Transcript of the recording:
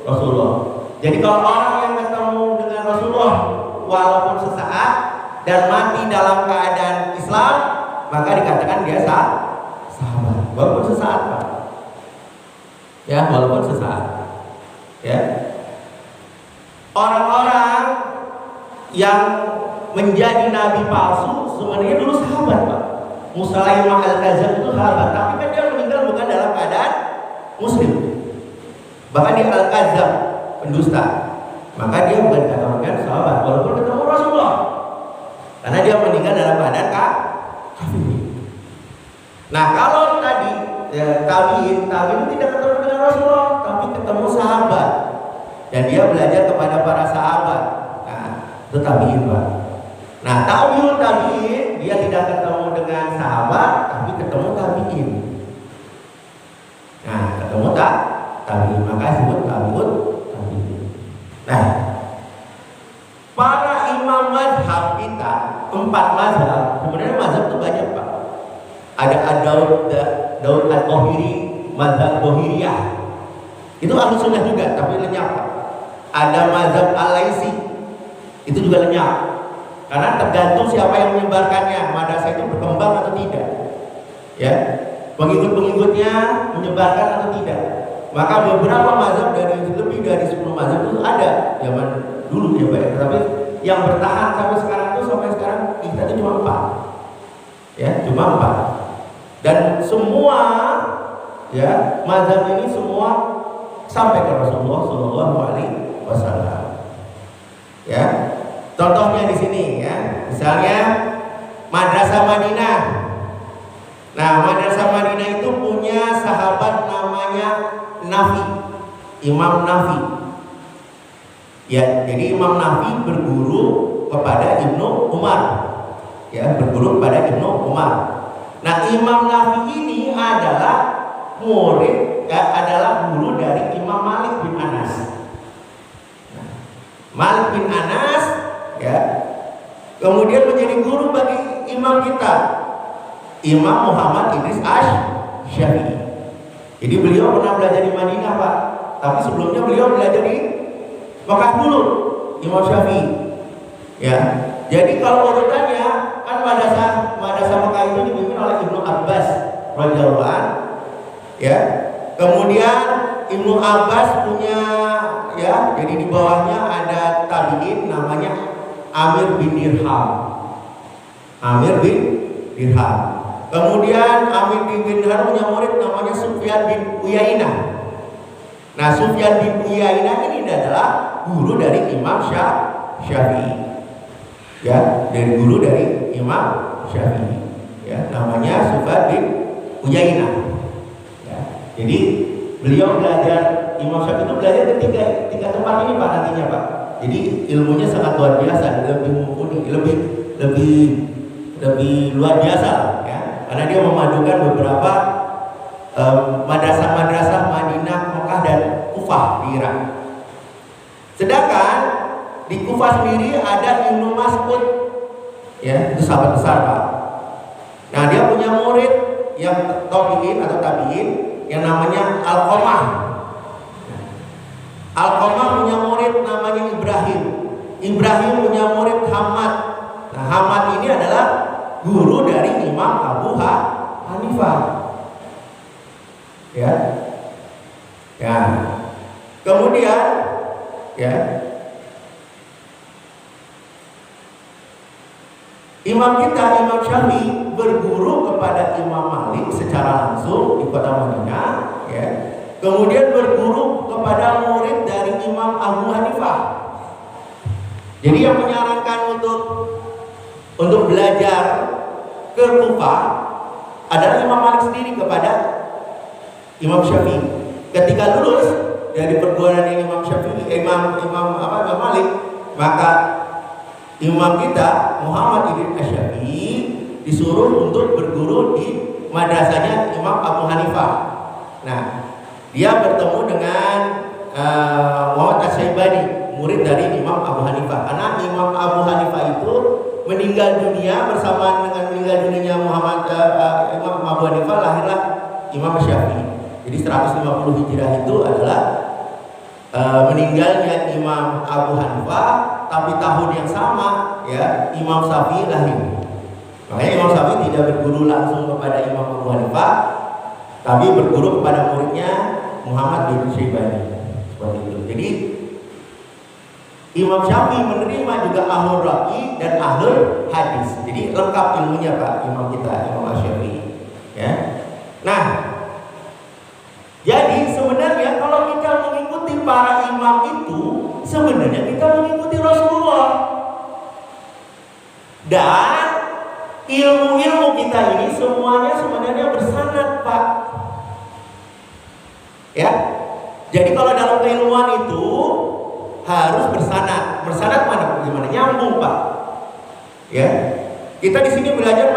Rasulullah. Jadi kalau orang yang ketemu dengan Rasulullah walaupun sesaat dan mati dalam keadaan Islam, maka dikatakan dia sahabat. Walaupun sesaat, Pak. Ya, walaupun sesaat. Ya. Orang-orang yang menjadi nabi palsu sebenarnya dulu sahabat, Pak. Musailamah al-Kadzdzab itu sahabat, tapi kan dia meninggal bukan dalam keadaan muslim. Bahkan dia al-Kadzdzab, pendusta. Maka dia bukan dikatakan sahabat walaupun ketemu Rasulullah. Karena dia meninggal dalam keadaan kafir. Nah, kalau tadi tabi'in tidak ketemu dengan Rasulullah, tapi ketemu sahabat. Dan dia belajar kepada para sahabat. Nah, itu tabi'in, Pak. Nah, tabi'in dia tidak ketemu dengan sahabat, tapi ketemu tabi'in. Nah, ketemu tabi'in, maka disebut tabi'in. Nah, para imam mazhab kita, 4 mazhab, sebenarnya mazhab itu banyak, Pak. Ada Daud al-Qahiri, mazhab Qahiriyah. Itu Ahlus Sunnah juga, tapi lenyap, Pak. Ada mazhab Al-Laisi, itu juga lenyap. Karena tergantung siapa yang menyebarkannya, madrasah itu berkembang atau tidak. Ya, pengikut-pengikutnya menyebarkan atau tidak. Maka beberapa mazhab dari lebih dari 10 mazhab itu ada zaman dulu ya, Pak. Tapi yang bertahan sampai sekarang kita itu cuma 4. Ya, cuma 4. Dan semua ya mazhab ini semua sampai ke Rasulullah Shallallahu Alaihi Wasallam. Ya, contohnya di sini ya, misalnya Madrasah Madinah. Nah, Madrasah Madinah itu punya sahabat namanya Nafi, Imam Nafi. Ya, jadi Imam Nafi berguru kepada Ibnu Umar. Ya, berguru kepada Ibnu Umar. Nah, Imam Nafi ini adalah murid, ya, adalah guru dari Imam Malik bin Anas. Nah, Malik bin Anas, ya, kemudian menjadi guru bagi imam kita, Imam Muhammad Idris Asy-Syafi'i. Jadi beliau pernah belajar di Madinah, Pak. Tapi sebelumnya beliau belajar di Mekah dulu, Imam Syafi'i. Ya. Jadi kalau urutannya kan madrasah Mekah itu dipimpin oleh Ibnu Abbas radhiyallahu anhu. Ya. Kemudian Ibnu Abbas punya ya, jadi di bawahnya ada tabi'in namanya Amir bin Dirham. Amir bin Dirham. Kemudian Amir bin Dirham punya murid namanya Sufyan bin Uyainah. Nah, Sufyan bin Uyainah ini adalah guru dari Imam Syafi'i. Ya, dari guru dari Imam Syafi'i. Ya, namanya Sufyan bin Uyainah. Ya, jadi beliau belajar, Imam Syafi'i itu belajar ke tiga tempat ini, Pak, nantinya, Pak. Jadi ilmunya sangat luar biasa, lebih mumpuni, lebih luar biasa, ya. Karena dia memadukan beberapa madrasah-madrasah Madinah, Mekah dan Kufah di Irak. Sedangkan di Kufah sendiri ada Ibnu Mas'ud, ya, itu sahabat besar, Pak. Nah, dia punya murid yang tabi'in atau tabi'in yang namanya Alqamah. Alqamah punya murid namanya Ibrahim. Ibrahim punya murid Hamad. Nah, Hamad ini adalah guru dari Imam Abu Hanifah. Ya. Ya. Kemudian ya, Imam kita, Imam Syafi'i berguru kepada Imam Malik secara langsung di kota Madinah, ya. Kemudian berguru kepada murid dari Imam Abu Hanifah. Jadi yang menyarankan untuk belajar ke Kufah adalah Imam Malik sendiri kepada Imam Syafi'i. Ketika lulus dari perguruan Imam Syafi'i, Imam Malik, maka Imam kita Muhammad Idris Asy-Syafi'i disuruh untuk berguru di madrasahnya Imam Abu Hanifah. Nah, dia bertemu dengan Muhammad Asy-Syaibani, murid dari Imam Abu Hanifah. Karena Imam Abu Hanifah itu meninggal dunia bersamaan dengan meninggal dunianya Imam Abu Hanifah, lahirlah Imam Syafi'i. Jadi 150 Hijrah itu adalah meninggalnya Imam Abu Hanifah, tapi tahun yang sama ya Imam Syafi'i lahir. Makanya Imam Syafi'i tidak berguru langsung kepada Imam Abu Hanifah, tapi berguru kepada muridnya Muhammad bin Syaibani. Seperti itu. Jadi Imam Syafi'i menerima juga ahlul ra'yi dan ahlul hadis. Jadi lengkap ilmunya Pak Imam kita, Imam Syafi'i. Ya. Nah, jadi sebenarnya kalau kita mengikuti para imam itu, sebenarnya kita mengikuti Rasulullah. Dan ilmu-ilmu kita ini semuanya sebenarnya bersanad Pak. Ya. Jadi kalau dalam keilmuan itu harus bersanad. Bersanad mana? Bagaimana? Nyambung Pak. Ya. Kita di sini belajar